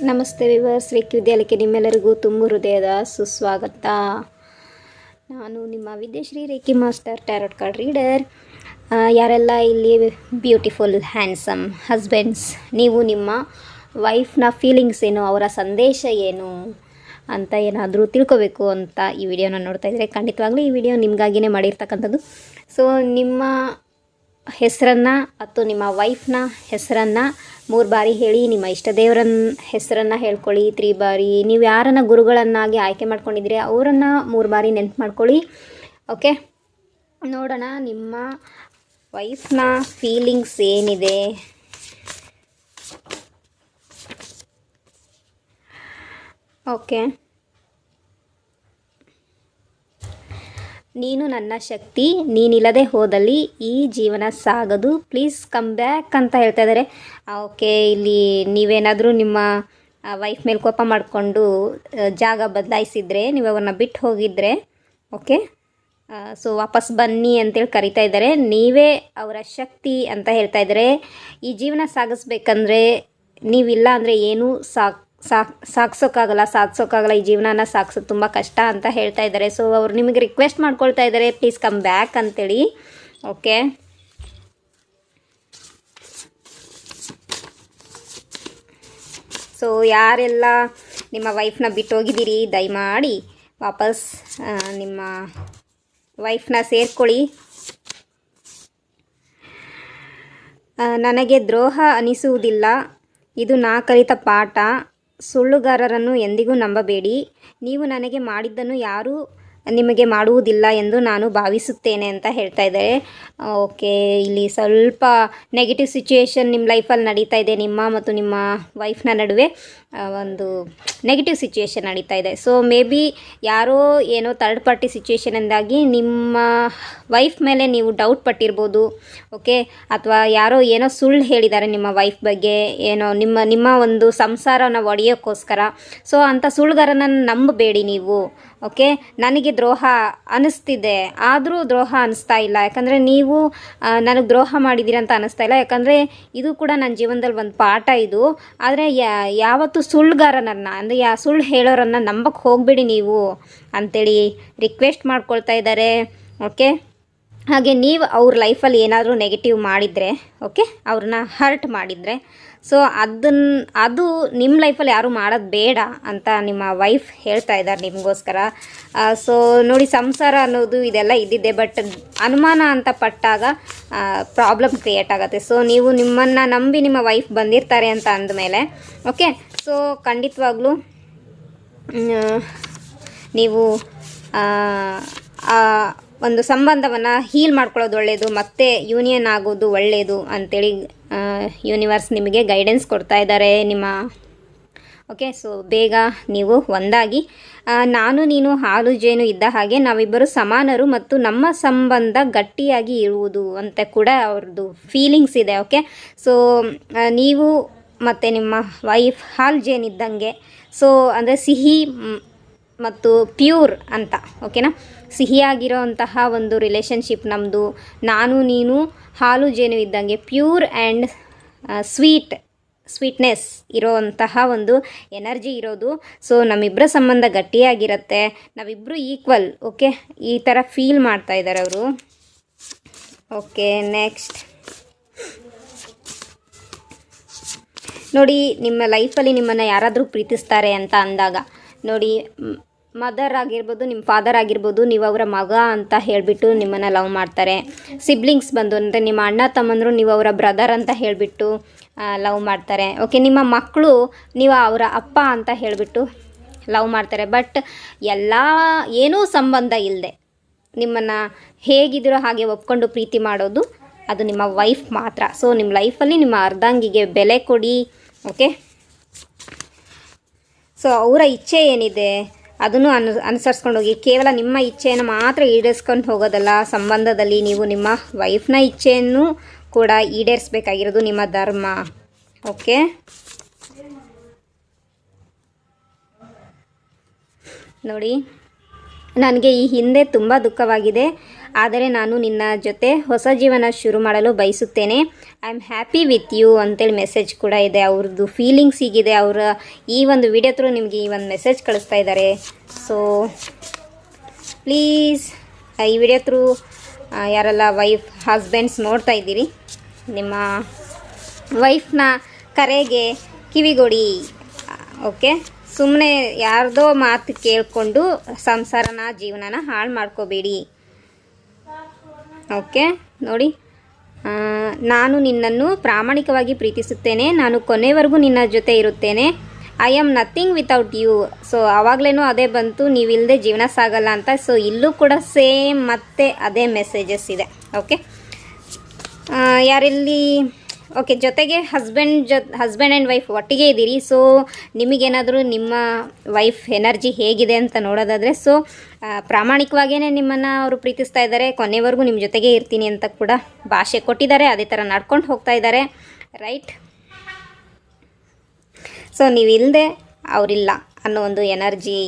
ನಮಸ್ತೆ ವಿವರ್ಸ್, ವಿದ್ಯಾಲಯಕ್ಕೆ ನಿಮ್ಮೆಲ್ಲರಿಗೂ ತುಂಬ ಹೃದಯದ ಸುಸ್ವಾಗತ. ನಾನು ನಿಮ್ಮ Vidyashree reiki master tarot card reader. ಯಾರೆಲ್ಲ ಇಲ್ಲಿ ಬ್ಯೂಟಿಫುಲ್ ಹ್ಯಾಂಡ್ಸಮ್ ಹಸ್ಬೆಂಡ್ಸ್, ನೀವು ನಿಮ್ಮ ವೈಫ್ನ ಫೀಲಿಂಗ್ಸ್ ಏನು, ಅವರ ಸಂದೇಶ ಏನು ಅಂತ ಏನಾದರೂ ತಿಳ್ಕೊಬೇಕು ಅಂತ ಈ ವಿಡಿಯೋನ ನೋಡ್ತಾ ಇದ್ದರೆ, ಖಂಡಿತವಾಗ್ಲೂ ಈ ವಿಡಿಯೋ ನಿಮಗಾಗಿಯೇ ಮಾಡಿರ್ತಕ್ಕಂಥದ್ದು. ಸೊ ನಿಮ್ಮ ಹೆಸರನ್ನು ಅಥವಾ ನಿಮ್ಮ ವೈಫ್ನ ಹೆಸರನ್ನು 3 ಬಾರಿ ಹೇಳಿ. ನಿಮ್ಮ ಇಷ್ಟ ದೇವರನ್ನ ಹೆಸರನ್ನು ಹೇಳ್ಕೊಳ್ಳಿ 3 ಬಾರಿ. ನೀವು ಯಾರನ್ನ ಗುರುಗಳನ್ನಾಗಿ ಆಯ್ಕೆ ಮಾಡ್ಕೊಂಡಿದ್ದೀರಿ ಅವರನ್ನು 3 ಬಾರಿ ನೆನ್ಪು ಮಾಡ್ಕೊಳ್ಳಿ. ಓಕೆ, ನೋಡೋಣ ನಿಮ್ಮ ವೈಫ್ನ ಫೀಲಿಂಗ್ಸ್ ಏನಿದೆ. ಓಕೆ, ನೀನು ನನ್ನ ಶಕ್ತಿ, ನೀನಿಲ್ಲದೆ ಹೋದಲ್ಲಿ ಈ ಜೀವನ ಸಾಗದು, ಪ್ಲೀಸ್ ಕಮ್ ಬ್ಯಾಕ್ ಅಂತ ಹೇಳ್ತಾ ಇದ್ದಾರೆ. ಓಕೆ, ಇಲ್ಲಿ ನೀವೇನಾದರೂ ನಿಮ್ಮ ವೈಫ್ ಮೇಲೆ ಕೋಪ ಮಾಡಿಕೊಂಡು ಜಾಗ ಬದಲಾಯಿಸಿದರೆ, ನೀವು ಅವ್ರನ್ನ ಬಿಟ್ಟು ಹೋಗಿದ್ರೆ, ಓಕೆ, ಸೊ ವಾಪಸ್ ಬನ್ನಿ ಅಂತೇಳಿ ಕರಿತಾ ಇದ್ದಾರೆ. ನೀವೇ ಅವರ ಶಕ್ತಿ ಅಂತ ಹೇಳ್ತಾ ಇದ್ದಾರೆ. ಈ ಜೀವನ ಸಾಗಿಸ್ಬೇಕಂದ್ರೆ ನೀವಿಲ್ಲ ಅಂದರೆ ಏನೂ ಸಾಗಿಸೋಕ್ಕಾಗಲ್ಲ, ಸಾಧಿಸೋಕ್ಕಾಗಲ್ಲ. ಈ ಜೀವನನ ಸಾಗಿಸೋದು ತುಂಬ ಕಷ್ಟ ಅಂತ ಹೇಳ್ತಾ ಇದ್ದಾರೆ. ಸೊ ಅವ್ರು ನಿಮಗೆ ರಿಕ್ವೆಸ್ಟ್ ಮಾಡ್ಕೊಳ್ತಾ ಇದ್ದಾರೆ, ಪ್ಲೀಸ್ ಕಮ್ ಬ್ಯಾಕ್ ಅಂತೇಳಿ. ಓಕೆ, ಸೊ ಯಾರೆಲ್ಲ ನಿಮ್ಮ ವೈಫ್ನ ಬಿಟ್ಟು ಹೋಗಿದ್ದೀರಿ, ದಯಮಾಡಿ ವಾಪಸ್ ನಿಮ್ಮ ವೈಫ್ನ ಸೇರ್ಕೊಳ್ಳಿ. ನನಗೆ ದ್ರೋಹ ಅನಿಸುವುದಿಲ್ಲ, ಇದು ನಾ ಕಲಿತ ಪಾಠ. ಸುಳ್ಳುಗಾರರನ್ನು ಎಂದಿಗೂ ನಂಬಬೇಡಿ. ನೀವು ನನಗೆ ಮಾಡಿದ್ದನ್ನು ಯಾರೂ ನಿಮಗೆ ಮಾಡುವುದಿಲ್ಲ ಎಂದು ನಾನು ಭಾವಿಸುತ್ತೇನೆ ಅಂತ ಹೇಳ್ತಾ ಇದ್ದಾರೆ. ಓಕೆ, ಇಲ್ಲಿ ಸ್ವಲ್ಪ ನೆಗೆಟಿವ್ ಸಿಚುಯೇಷನ್ ನಿಮ್ಮ ಲೈಫಲ್ಲಿ ನಡೀತಾ ಇದೆ. ನಿಮ್ಮ ಮತ್ತು ನಿಮ್ಮ ವೈಫ್ನ ನಡುವೆ ಒಂದು ನೆಗೆಟಿವ್ ಸಿಚುಯೇಷನ್ ನಡೀತಾ ಇದೆ. ಸೊ ಮೇ ಬಿ ಯಾರೋ ಏನೋ ಥರ್ಡ್ ಪಾರ್ಟಿ ಸಿಚುಯೇಷನಿಂದಾಗಿ ನಿಮ್ಮ ವೈಫ್ ಮೇಲೆ ನೀವು ಡೌಟ್ ಪಟ್ಟಿರ್ಬೋದು. ಓಕೆ, ಅಥವಾ ಯಾರೋ ಏನೋ ಸುಳ್ಳು ಹೇಳಿದ್ದಾರೆ ನಿಮ್ಮ ವೈಫ್ ಬಗ್ಗೆ, ಏನೋ ನಿಮ್ಮ ಒಂದು ಸಂಸಾರನ ಒಡೆಯೋಕ್ಕೋಸ್ಕರ. ಸೊ ಅಂಥ ಸುಳ್ಳುಗಾರನ ನಂಬಬೇಡಿ ನೀವು. ಓಕೆ, ನನಗೆ ದ್ರೋಹ ಅನ್ನಿಸ್ತಿದೆ, ಆದರೂ ದ್ರೋಹ ಅನ್ನಿಸ್ತಾ ಇಲ್ಲ. ಯಾಕಂದರೆ ನೀವು ನನಗೆ ದ್ರೋಹ ಮಾಡಿದ್ದೀರ ಅಂತ ಅನ್ನಿಸ್ತಾ ಇಲ್ಲ. ಯಾಕಂದರೆ ಇದು ಕೂಡ ನನ್ನ ಜೀವನದಲ್ಲಿ ಒಂದು ಪಾಠ ಇದು. ಆದರೆ ಯಾವತ್ತೂ ಸುಳ್ಳುಗಾರನನ್ನು, ಅಂದರೆ ಸುಳ್ಳು ಹೇಳೋರನ್ನು ನಂಬಕ್ಕೆ ಹೋಗಬೇಡಿ ನೀವು ಅಂಥೇಳಿ ರಿಕ್ವೆಸ್ಟ್ ಮಾಡ್ಕೊಳ್ತಾ ಇದ್ದಾರೆ. ಓಕೆ, ಹಾಗೆ ನೀವು ಅವ್ರ ಲೈಫಲ್ಲಿ ಏನಾದರೂ ನೆಗೆಟಿವ್ ಮಾಡಿದರೆ, ಓಕೆ, ಅವ್ರನ್ನ ಹರ್ಟ್ ಮಾಡಿದರೆ, ಸೊ ಅದು ನಿಮ್ಮ ಲೈಫಲ್ಲಿ ಯಾರೂ ಮಾಡೋದು ಬೇಡ ಅಂತ ನಿಮ್ಮ ವೈಫ್ ಹೇಳ್ತಾ ಇದ್ದಾರೆ ನಿಮಗೋಸ್ಕರ. ಸೊ ನೋಡಿ, ಸಂಸಾರ ಅನ್ನೋದು ಇದೆಲ್ಲ ಇದ್ದಿದ್ದೆ, ಬಟ್ ಅನುಮಾನ ಅಂತ ಪಟ್ಟಾಗ ಪ್ರಾಬ್ಲಮ್ ಕ್ರಿಯೇಟ್ ಆಗುತ್ತೆ. ಸೊ ನೀವು ನಿಮ್ಮನ್ನು ನಂಬಿ ನಿಮ್ಮ ವೈಫ್ ಬಂದಿರ್ತಾರೆ ಅಂತ ಅಂದಮೇಲೆ, ಓಕೆ, ಸೊ ಖಂಡಿತವಾಗ್ಲೂ ನೀವು ಒಂದು ಸಂಬಂಧವನ್ನು ಹೀಲ್ ಮಾಡ್ಕೊಳ್ಳೋದು ಒಳ್ಳೆಯದು, ಮತ್ತು ಯೂನಿಯನ್ ಆಗೋದು ಒಳ್ಳೆಯದು ಅಂಥೇಳಿ ಯೂನಿವರ್ಸ್ ನಿಮಗೆ ಗೈಡೆನ್ಸ್ ಕೊಡ್ತಾ ಇದ್ದಾರೆ ನಿಮ್ಮ. ಓಕೆ, ಸೊ ಬೇಗ ನೀವು ಒಂದಾಗಿ. ನಾನು ನೀನು ಹಾಲು ಜೇನು ಇದ್ದ ಹಾಗೆ ನಾವಿಬ್ಬರು ಸಮಾನರು ಮತ್ತು ನಮ್ಮ ಸಂಬಂಧ ಗಟ್ಟಿಯಾಗಿ ಇರುವುದು ಅಂತ ಕೂಡ ಅವ್ರದ್ದು ಫೀಲಿಂಗ್ಸ್ ಇದೆ. ಓಕೆ, ಸೊ ನೀವು ಮತ್ತು ನಿಮ್ಮ ವೈಫ್ ಹಾಲು ಜೇನು ಇದ್ದಂಗೆ. ಸೊ ಅಂದರೆ ಸಿಹಿ ಮತ್ತು ಪ್ಯೂರ್ ಅಂತ, ಓಕೆನಾ, ಸಿಹಿಯಾಗಿರೋ ಅಂತಹ ಒಂದು ರಿಲೇಷನ್ಶಿಪ್ ನಮ್ಮದು. ನಾನು ನೀನು ಹಾಲು ಜೇನು ಇದ್ದಂಗೆ ಪ್ಯೂರ್ ಆ್ಯಂಡ್ ಸ್ವೀಟ್ನೆಸ್ ಇರೋವಂತಹ ಒಂದು ಎನರ್ಜಿ ಇರೋದು. ಸೊ ನಮ್ಮಿಬ್ಬರ ಸಂಬಂಧ ಗಟ್ಟಿಯಾಗಿರುತ್ತೆ, ನಾವಿಬ್ಬರು ಈಕ್ವಲ್. ಓಕೆ, ಈ ಥರ ಫೀಲ್ ಮಾಡ್ತಾ ಇದ್ದಾರೆ ಅವರು. ಓಕೆ, ನೆಕ್ಸ್ಟ್ ನೋಡಿ, ನಿಮ್ಮ ಲೈಫಲ್ಲಿ ನಿಮ್ಮನ್ನು ಯಾರಾದರೂ ಪ್ರೀತಿಸ್ತಾರೆ ಅಂತ ಅಂದಾಗ ನೋಡಿ, ಮದರ್ ಆಗಿರ್ಬೋದು, ನಿಮ್ಮ ಫಾದರ್ ಆಗಿರ್ಬೋದು, ನೀವು ಅವರ ಮಗ ಅಂತ ಹೇಳಿಬಿಟ್ಟು ನಿಮ್ಮನ್ನು ಲವ್ ಮಾಡ್ತಾರೆ. ಸಿಬ್ಲಿಂಗ್ಸ್ ಬಂದು ಅಂದರೆ ನಿಮ್ಮ ಅಣ್ಣ ತಮ್ಮಂದರು ನೀವು ಅವರ ಬ್ರದರ್ ಅಂತ ಹೇಳಿಬಿಟ್ಟು ಲವ್ ಮಾಡ್ತಾರೆ. ಓಕೆ, ನಿಮ್ಮ ಮಕ್ಕಳು ನೀವು ಅವರ ಅಪ್ಪ ಅಂತ ಹೇಳಿಬಿಟ್ಟು ಲವ್ ಮಾಡ್ತಾರೆ. ಬಟ್ ಏನೂ ಸಂಬಂಧ ಇಲ್ಲದೆ ನಿಮ್ಮನ್ನು ಹೇಗಿದ್ದೀರೋ ಹಾಗೆ ಒಪ್ಕೊಂಡು ಪ್ರೀತಿ ಮಾಡೋದು ಅದು ನಿಮ್ಮ ವೈಫ್ ಮಾತ್ರ. ಸೊ ನಿಮ್ಮ ಲೈಫಲ್ಲಿ ನಿಮ್ಮ ಅರ್ಧಾಂಗಿಗೆ ಬೆಲೆ ಕೊಡಿ. ಓಕೆ, ಸೊ ಅವರ ಇಚ್ಛೆ ಏನಿದೆ ಅದನ್ನು ಅನುಸರಿಸ್ಕೊಂಡು ಹೋಗಿ. ಕೇವಲ ನಿಮ್ಮ ಇಚ್ಛೆಯನ್ನು ಮಾತ್ರ ಈಡೇರಿಸ್ಕೊಂಡು ಹೋಗೋದಲ್ಲ, ಸಂಬಂಧದಲ್ಲಿ ನೀವು ನಿಮ್ಮ ವೈಫ್ನ ಇಚ್ಛೆಯನ್ನು ಕೂಡ ಈಡೇರಿಸಬೇಕಾಗಿರೋದು ನಿಮ್ಮ ಧರ್ಮ. ಓಕೆ, ನೋಡಿ, ನನಗೆ ಈ ಹಿಂದೆ ತುಂಬ ದುಃಖವಾಗಿದೆ. ಆದರೆ ನಾನು ನಿನ್ನ ಜೊತೆ ಹೊಸ ಜೀವನ ಶುರು ಮಾಡಲು ಬಯಸುತ್ತೇನೆ. I am happy with you ಅಂತೇಳಿ ಮೆಸೇಜ್ ಕೂಡ ಇದೆ. ಅವ್ರದ್ದು ಫೀಲಿಂಗ್ಸ್ ಹೀಗಿದೆ. ಅವರ ಈ ಒಂದು ವಿಡಿಯೋ ಥ್ರೂ ನಿಮಗೆ ಈ ಒಂದು ಮೆಸೇಜ್ ಕಳಿಸ್ತಾ ಇದ್ದಾರೆ. ಸೊ ಪ್ಲೀಸ್ ಈ ವಿಡಿಯೋ ಥ್ರೂ ಯಾರೆಲ್ಲ ಹಸ್ಬೆಂಡ್ಸ್ ನೋಡ್ತಾ ಇದ್ದೀರಿ, ನಿಮ್ಮ ವೈಫ್ನ ಕರೆಗೆ ಕಿವಿಗೊಡಿ. ಓಕೆ, ಸುಮ್ಮನೆ ಯಾರ್ದೋ ಮಾತು ಕೇಳಿಕೊಂಡು ಸಂಸಾರನ ಜೀವನನ ಹಾಳು ಮಾಡ್ಕೋಬೇಡಿ. ಓಕೆ ನೋಡಿ, ನಾನು ನಿನ್ನನ್ನು ಪ್ರಾಮಾಣಿಕವಾಗಿ ಪ್ರೀತಿಸುತ್ತೇನೆ. ನಾನು ಕೊನೆವರೆಗೂ ನಿನ್ನ ಜೊತೆ ಇರುತ್ತೇನೆ. I am nothing without you. So ಆವಾಗಲೂ ಅದೇ ಬಂತು, ನೀವಿಲ್ಲದೆ ಜೀವನ ಸಾಗಲ್ಲ ಅಂತ. ಸೊ ಇಲ್ಲೂ ಕೂಡ ಸೇಮ್ ಮತ್ತೆ ಅದೇ ಮೆಸೇಜಸ್ ಇದೆ. ಓಕೆ, ಯಾರಲ್ಲಿ ಓಕೆ ಜೊತೆಗೆ ಹಸ್ಬೆಂಡ್ ಆ್ಯಂಡ್ ವೈಫ್ ಒಟ್ಟಿಗೆ ಇದ್ದೀರಿ. ಸೊ ನಿಮಗೇನಾದರೂ ನಿಮ್ಮ ವೈಫ್ ಎನರ್ಜಿ ಹೇಗಿದೆ ಅಂತ ನೋಡೋದಾದರೆ, ಸೊ ಪ್ರಾಮಾಣಿಕವಾಗಿಯೇ ನಿಮ್ಮನ್ನು ಅವರು ಪ್ರೀತಿಸ್ತಾ ಇದ್ದಾರೆ. ಕೊನೆವರೆಗೂ ನಿಮ್ಮ ಜೊತೆಗೆ ಇರ್ತೀನಿ ಅಂತ ಕೂಡ ಭಾಷೆ ಕೊಟ್ಟಿದ್ದಾರೆ. ಅದೇ ಥರ ನಡ್ಕೊಂಡು ಹೋಗ್ತಾ ಇದ್ದಾರೆ, ರೈಟ್. ಸೊ ನೀವಿಲ್ಲದೆ ಅವರಿಲ್ಲ ಅನ್ನೋ ಒಂದು ಎನರ್ಜಿ,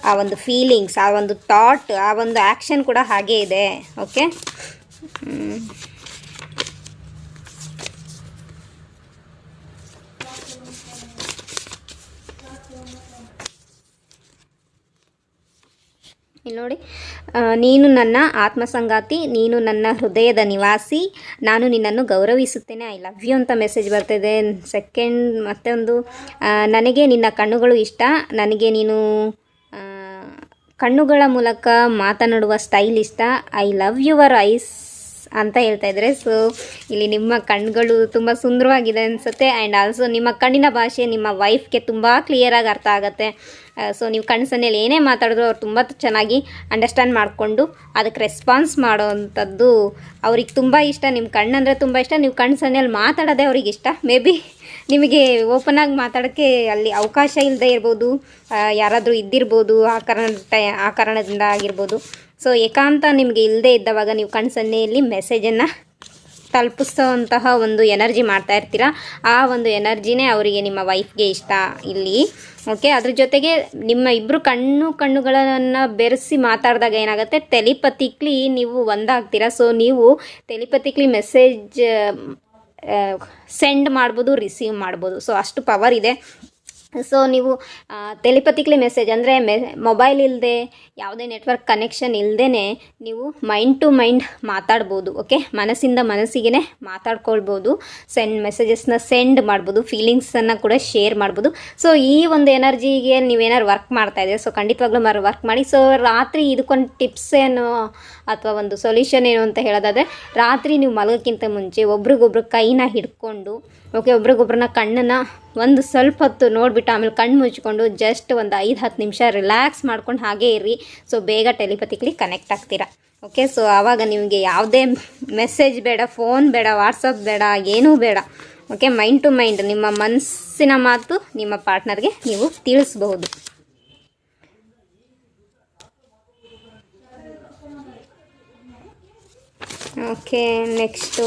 ಆ ಒಂದು ಫೀಲಿಂಗ್ಸ್, ಆ ಒಂದು ಥಾಟ್, ಆ ಒಂದು ಆ್ಯಕ್ಷನ್ ಕೂಡ ಹಾಗೇ ಇದೆ. ಓಕೆ, ಇಲ್ಲಿ ನೋಡಿ, ನೀನು ನನ್ನ ಆತ್ಮಸಂಗಾತಿ, ನೀನು ನನ್ನ ಹೃದಯದ ನಿವಾಸಿ, ನಾನು ನಿನ್ನನ್ನು ಗೌರವಿಸುತ್ತೇನೆ, ಐ ಲವ್ ಯು ಅಂತ ಮೆಸೇಜ್ ಬರ್ತಾಯಿದೆ. ಸೆಕೆಂಡ್ ಮತ್ತೆ ಒಂದು, ನನಗೆ ನಿನ್ನ ಕಣ್ಣುಗಳು ಇಷ್ಟ, ನನಗೆ ನೀನು ಕಣ್ಣುಗಳ ಮೂಲಕ ಮಾತನಾಡುವ ಸ್ಟೈಲ್ ಇಷ್ಟ, ಐ ಲವ್ ಯುವರ್ ಐಸ್ ಅಂತ ಹೇಳ್ತಾ ಇದ್ದಾರೆ. ಸೊ ಇಲ್ಲಿ ನಿಮ್ಮ ಕಣ್ಣುಗಳು ತುಂಬ ಸುಂದರವಾಗಿದೆ ಅನಿಸುತ್ತೆ. ಆ್ಯಂಡ್ ಆಲ್ಸೋ ನಿಮ್ಮ ಕಣ್ಣಿನ ಭಾಷೆ ನಿಮ್ಮ ವೈಫ್ಗೆ ತುಂಬ ಕ್ಲಿಯರಾಗಿ ಅರ್ಥ ಆಗುತ್ತೆ. ಸೊ ನೀವು ಕಣ್ಣು ಸನ್ನೆಯಲ್ಲಿ ಏನೇ ಮಾತಾಡಿದ್ರು ಅವ್ರು ತುಂಬ ಚೆನ್ನಾಗಿ ಅಂಡರ್ಸ್ಟ್ಯಾಂಡ್ ಮಾಡಿಕೊಂಡು ಅದಕ್ಕೆ ರೆಸ್ಪಾನ್ಸ್ ಮಾಡೋವಂಥದ್ದು ಅವ್ರಿಗೆ ತುಂಬ ಇಷ್ಟ. ನಿಮ್ಮ ಕಣ್ಣಂದರೆ ತುಂಬ ಇಷ್ಟ. ನೀವು ಕಣ್ಣು ಸನ್ನೆಯಲ್ಲಿ ಮಾತಾಡೋದೇ ಅವ್ರಿಗೆ ಇಷ್ಟ. ಮೇ ಬಿ ನಿಮಗೆ ಓಪನಾಗಿ ಮಾತಾಡೋಕ್ಕೆ ಅಲ್ಲಿ ಅವಕಾಶ ಇಲ್ಲದೆ ಇರ್ಬೋದು, ಯಾರಾದರೂ ಇದ್ದಿರ್ಬೋದು, ಆ ಕಾರಣದಿಂದ ಆಗಿರ್ಬೋದು. ಸೊ ಏಕಾಂತ ನಿಮಗೆ ಇಲ್ಲದೆ ಇದ್ದವಾಗ ನೀವು ಕಣ್ಣು ಸನ್ನೆಯಲ್ಲಿ ಮೆಸೇಜನ್ನು ತಲುಪಿಸೋವಂತಹ ಒಂದು ಎನರ್ಜಿ ಮಾಡ್ತಾ ಇರ್ತೀರ. ಆ ಒಂದು ಎನರ್ಜಿನೇ ಅವರಿಗೆ, ನಿಮ್ಮ ವೈಫ್ಗೆ ಇಷ್ಟ ಇಲ್ಲಿ. ಓಕೆ, ಅದ್ರ ಜೊತೆಗೆ ನಿಮ್ಮ ಇಬ್ಬರು ಕಣ್ಣುಗಳನ್ನು ಬೆರೆಸಿ ಮಾತಾಡಿದಾಗ ಏನಾಗುತ್ತೆ, ಟೆಲಿಪತಿಕ್ಲಿ ನೀವು ಒಂದಾಗ್ತೀರಾ. ಸೊ ನೀವು ಟೆಲಿಪತಿಕ್ಲಿ ಮೆಸೇಜ್ ಸೆಂಡ್ ಮಾಡ್ಬೋದು, ರಿಸೀವ್ ಮಾಡ್ಬೋದು. ಸೊ ಅಷ್ಟು ಪವರ್ ಇದೆ. ಸೊ ನೀವು ಟೆಲಿಪತಿಕ್ಲಿ ಮೆಸೇಜ್ ಅಂದರೆ ಮೊಬೈಲ್ ಇಲ್ಲದೆ, ಯಾವುದೇ ನೆಟ್ವರ್ಕ್ ಕನೆಕ್ಷನ್ ಇಲ್ಲದೇ ನೀವು ಮೈಂಡ್ ಟು ಮೈಂಡ್ ಮಾತಾಡ್ಬೋದು. ಓಕೆ, ಮನಸ್ಸಿಂದ ಮನಸ್ಸಿಗೆ ಮಾತಾಡ್ಕೊಳ್ಬೋದು, ಮೆಸೇಜಸ್ನ ಸೆಂಡ್ ಮಾಡ್ಬೋದು, ಫೀಲಿಂಗ್ಸನ್ನು ಕೂಡ ಶೇರ್ ಮಾಡ್ಬೋದು. ಸೊ ಈ ಒಂದು ಎನರ್ಜಿಗೆ ನೀವೇನಾದ್ರು ವರ್ಕ್ ಮಾಡ್ತಾಯಿದ್ದೀರಿ, ಸೊ ಖಂಡಿತವಾಗ್ಲೂ ವರ್ಕ್ ಮಾಡಿ. ಸೊ ರಾತ್ರಿ ಇದಕ್ಕೊಂದು ಟಿಪ್ಸ್ ಏನು ಅಥವಾ ಒಂದು ಸೊಲ್ಯೂಷನ್ ಏನು ಅಂತ ಹೇಳೋದಾದರೆ, ರಾತ್ರಿ ನೀವು ಮಲಗೋಕ್ಕಿಂತ ಮುಂಚೆ ಒಬ್ರಿಗೊಬ್ರು ಕೈನ ಹಿಡ್ಕೊಂಡು, ಓಕೆ, ಒಬ್ರಿಗೊಬ್ರನ್ನ ಕಣ್ಣನ್ನು ಒಂದು ಸ್ವಲ್ಪ ಹೊತ್ತು ನೋಡಿಬಿಟ್ಟು ಆಮೇಲೆ ಕಣ್ಣು ಮುಚ್ಕೊಂಡು ಜಸ್ಟ್ ಒಂದು 5-10 ನಿಮಿಷ ರಿಲ್ಯಾಕ್ಸ್ ಮಾಡ್ಕೊಂಡು ಹಾಗೇ ಇರ್ರಿ. ಸೊ ಬೇಗ ಟೆಲಿಪತಿಕ್ಲಿ ಕನೆಕ್ಟ್ ಆಗ್ತೀರಾ. ಓಕೆ, ಸೊ ಆವಾಗ ನಿಮಗೆ ಯಾವುದೇ ಮೆಸೇಜ್ ಬೇಡ, ಫೋನ್ ಬೇಡ, ವಾಟ್ಸಪ್ ಬೇಡ, ಏನೂ ಬೇಡ. ಓಕೆ, ಮೈಂಡ್ ಟು ಮೈಂಡ್ ನಿಮ್ಮ ಮನಸ್ಸಿನ ಮಾತು ನಿಮ್ಮ ಪಾರ್ಟ್ನರ್ಗೆ ನೀವು ತಿಳಿಸ್ಬಹುದು. ಓಕೆ, ನೆಕ್ಸ್ಟು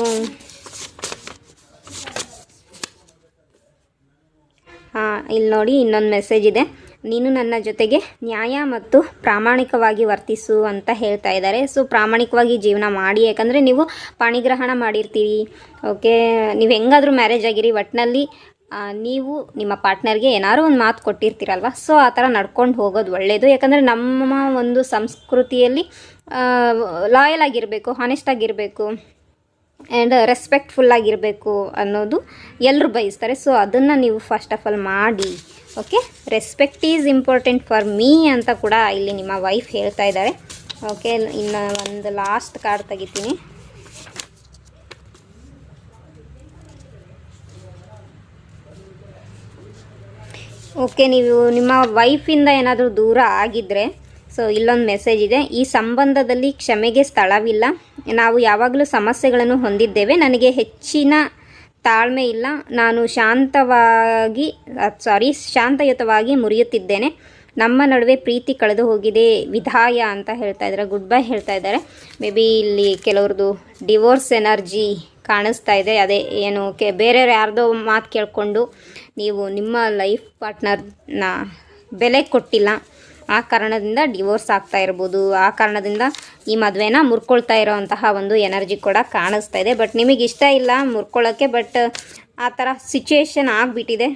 ಇಲ್ಲಿ ನೋಡಿ, ಇನ್ನೊಂದು ಮೆಸೇಜ್ ಇದೆ. ನೀನು ನನ್ನ ಜೊತೆಗೆ ನ್ಯಾಯ ಮತ್ತು ಪ್ರಾಮಾಣಿಕವಾಗಿ ವರ್ತಿಸು ಅಂತ ಹೇಳ್ತಾ ಇದ್ದಾರೆ. ಸೊ ಪ್ರಾಮಾಣಿಕವಾಗಿ ಜೀವನ ಮಾಡಿ, ಯಾಕಂದರೆ ನೀವು ಪಾಣಿಗ್ರಹಣ ಮಾಡಿರ್ತೀರಿ. ಓಕೆ, ನೀವು ಹೆಂಗಾದರೂ ಮ್ಯಾರೇಜ್ ಆಗಿರಿ, ಒಟ್ಟಿನಲ್ಲಿ ನೀವು ನಿಮ್ಮ ಪಾರ್ಟ್ನರ್ಗೆ ಏನಾದ್ರು ಒಂದು ಮಾತು ಕೊಟ್ಟಿರ್ತೀರಲ್ವ. ಸೊ ಆ ಥರ ನಡ್ಕೊಂಡು ಹೋಗೋದು ಒಳ್ಳೆಯದು. ಯಾಕಂದರೆ ನಮ್ಮ ಒಂದು ಸಂಸ್ಕೃತಿಯಲ್ಲಿ ಲಾಯಲ್ ಆಗಿರಬೇಕು, ಹಾನೆಸ್ಟ್ ಆಗಿರಬೇಕು, ಆ್ಯಂಡ್ ರೆಸ್ಪೆಕ್ಟ್ಫುಲ್ಲಾಗಿರಬೇಕು ಅನ್ನೋದು ಎಲ್ಲರೂ ಬಯಸ್ತಾರೆ. ಸೊ ಅದನ್ನು ನೀವು ಫಸ್ಟ್ ಆಫ್ ಆಲ್ ಮಾಡಿ. Okay, respect is important for me ಅಂತ ಕೂಡ ಇಲ್ಲಿ ನಿಮ್ಮ ವೈಫ್ ಹೇಳ್ತಾ ಇದ್ದಾರೆ. ಓಕೆ, ಇನ್ನು ಒಂದು ಲಾಸ್ಟ್ ಕಾರ್ಡ್ ತೆಗಿತೀನಿ. ಓಕೆ, ನೀವು ನಿಮ್ಮ ವೈಫಿಂದ ಏನಾದರೂ ದೂರ ಆಗಿದ್ದರೆ, ಸೊ ಇಲ್ಲೊಂದು ಮೆಸೇಜ್ ಇದೆ. ಈ ಸಂಬಂಧದಲ್ಲಿ ಕ್ಷಮೆಗೆ ಸ್ಥಳವಿಲ್ಲ. ನಾವು ಯಾವಾಗಲೂ ಸಮಸ್ಯೆಗಳನ್ನು ಹೊಂದಿದ್ದೇವೆ. ನನಗೆ ಹೆಚ್ಚಿನ ತಾಳ್ಮೆ ಇಲ್ಲ. ನಾನು ಶಾಂತಯುತವಾಗಿ ಮುರಿಯುತ್ತಿದ್ದೇನೆ. ನಮ್ಮ ನಡುವೆ ಪ್ರೀತಿ ಕಳೆದು ಹೋಗಿದೆ. ವಿದಾಯ ಅಂತ ಹೇಳ್ತಾ ಇದ್ದಾರೆ, ಗುಡ್ ಬೈ ಹೇಳ್ತಾ ಇದ್ದಾರೆ. ಮೇ ಬಿ ಇಲ್ಲಿ ಕೆಲವ್ರದ್ದು ಡಿವೋರ್ಸ್ ಎನರ್ಜಿ ಕಾಣಿಸ್ತಾ ಇದೆ. ಅದೇ ಏನು ಬೇರೆಯವ್ರು ಯಾರ್ದೋ ಮಾತು ಕೇಳಿಕೊಂಡು ನೀವು ನಿಮ್ಮ ಲೈಫ್ ಪಾರ್ಟ್ನರ್ನ ಬೆಲೆ ಕೊಟ್ಟಿಲ್ಲ. ಆ ಕಾರಣದಿಂದ ಡಿವೋರ್ಸ್ ಆಗ್ತಾ ಇರ್ಬೋದು, ಆ ಕಾರಣದಿಂದ ಈ ಮದುವೆನ ಮುರ್ಕೊಳ್ತಾ ಇರೋವಂತಹ ಒಂದು ಎನರ್ಜಿ ಕೂಡ ಕಾಣಿಸ್ತಾ ಇದೆ. ಬಟ್ ನಿಮಗೆ ಇಷ್ಟ ಇಲ್ಲ ಮುರ್ಕೊಳ್ಳೋಕ್ಕೆ, ಬಟ್ ಆ ಥರ ಸಿಚುವೇಶನ್ ಆಗಿಬಿಟ್ಟಿದೆ.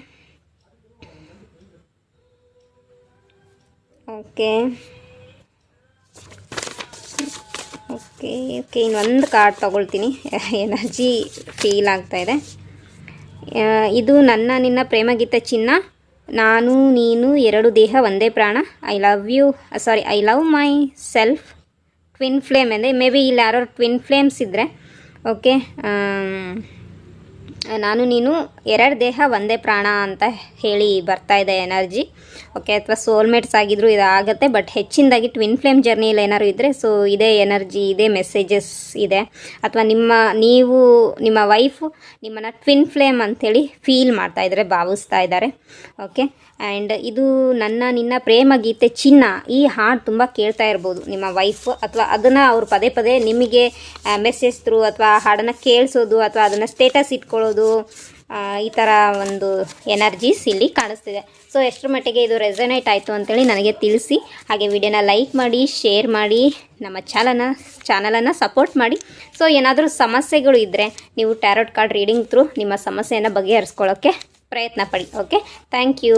ಓಕೆ ಓಕೆ ಓಕೆ ಇನ್ನೊಂದು ಕಾರ್ಡ್ ತೊಗೊಳ್ತೀನಿ. ಎನರ್ಜಿ ಫೀಲ್ ಆಗ್ತಾಯಿದೆ. ಇದು ನನ್ನ ನಿನ್ನ ಪ್ರೇಮಗೀತೆ ಚಿನ್ನ, ನಾನು ನೀನು ಎರಡು ದೇಹ ಒಂದೇ ಪ್ರಾಣ, I love you I love my self, twin flame ಎಂದೆ. ಮೇ ಬಿ ಇಲ್ಲಿ ಯಾರೋ ಟ್ವಿನ್ ಫ್ಲೇಮ್ಸ್ ಇದ್ದರೆ ಓಕೆ. ನಾನು ನೀನು ಎರಡು ದೇಹ ಒಂದೇ ಪ್ರಾಣ ಅಂತ ಹೇಳಿ ಬರ್ತಾ ಇದೆ ಎನರ್ಜಿ. ಓಕೆ, ಅಥವಾ ಸೋಲ್ಮೇಟ್ಸ್ ಆಗಿದ್ರು ಇದಾಗುತ್ತೆ. ಬಟ್ ಹೆಚ್ಚಿನದಾಗಿ ಟ್ವಿನ್ ಫ್ಲೇಮ್ ಜರ್ನಿಯಲ್ಲಿ ಏನಾದ್ರು ಇದ್ದರೆ ಸೊ ಇದೇ ಎನರ್ಜಿ, ಇದೇ ಮೆಸೇಜಸ್ ಇದೆ. ಅಥವಾ ನಿಮ್ಮ ವೈಫು ನಿಮ್ಮನ್ನು ಟ್ವಿನ್ ಫ್ಲೇಮ್ ಅಂಥೇಳಿ ಫೀಲ್ ಮಾಡ್ತಾ ಇದ್ದಾರೆ, ಭಾವಿಸ್ತಾ ಇದ್ದಾರೆ. ಓಕೆ, ಆ್ಯಂಡ್ ಇದು ನನ್ನ ನಿನ್ನ ಪ್ರೇಮ ಗೀತೆ ಚಿನ್ನ, ಈ ಹಾಡು ತುಂಬ ಕೇಳ್ತಾ ಇರ್ಬೋದು ನಿಮ್ಮ ವೈಫ್, ಅಥವಾ ಅದನ್ನು ಅವ್ರು ಪದೇ ಪದೇ ನಿಮಗೆ ಮೆಸೇಜ್ ಥ್ರೂ ಅಥವಾ ಹಾಡನ್ನು ಕೇಳಿಸೋದು ಅಥವಾ ಅದನ್ನು ಸ್ಟೇಟಸ್ ಇಟ್ಕೊಳ್ಳೋದು, ಈ ಥರ ಒಂದು ಎನರ್ಜೀಸ್ ಇಲ್ಲಿ ಕಾಣಿಸ್ತಿದೆ. ಸೊ ಎಷ್ಟರ ಮಟ್ಟಿಗೆ ಇದು ರೆಸನೇಟ್ ಆಯಿತು ಅಂತೇಳಿ ನನಗೆ ತಿಳಿಸಿ. ಹಾಗೆ ವಿಡಿಯೋನ ಲೈಕ್ ಮಾಡಿ, ಶೇರ್ ಮಾಡಿ, ನಮ್ಮ ಚಾನಲನ್ನು ಸಪೋರ್ಟ್ ಮಾಡಿ. ಸೊ ಏನಾದರೂ ಸಮಸ್ಯೆಗಳು ಇದ್ದರೆ ನೀವು ಟ್ಯಾರೋಟ್ ಕಾರ್ಡ್ ರೀಡಿಂಗ್ ಥ್ರೂ ನಿಮ್ಮ ಸಮಸ್ಯೆಯನ್ನು ಬಗೆಹರಿಸ್ಕೊಳ್ಳೋಕ್ಕೆ ಪ್ರಯತ್ನ ಪಡಿ. Okay, thank you.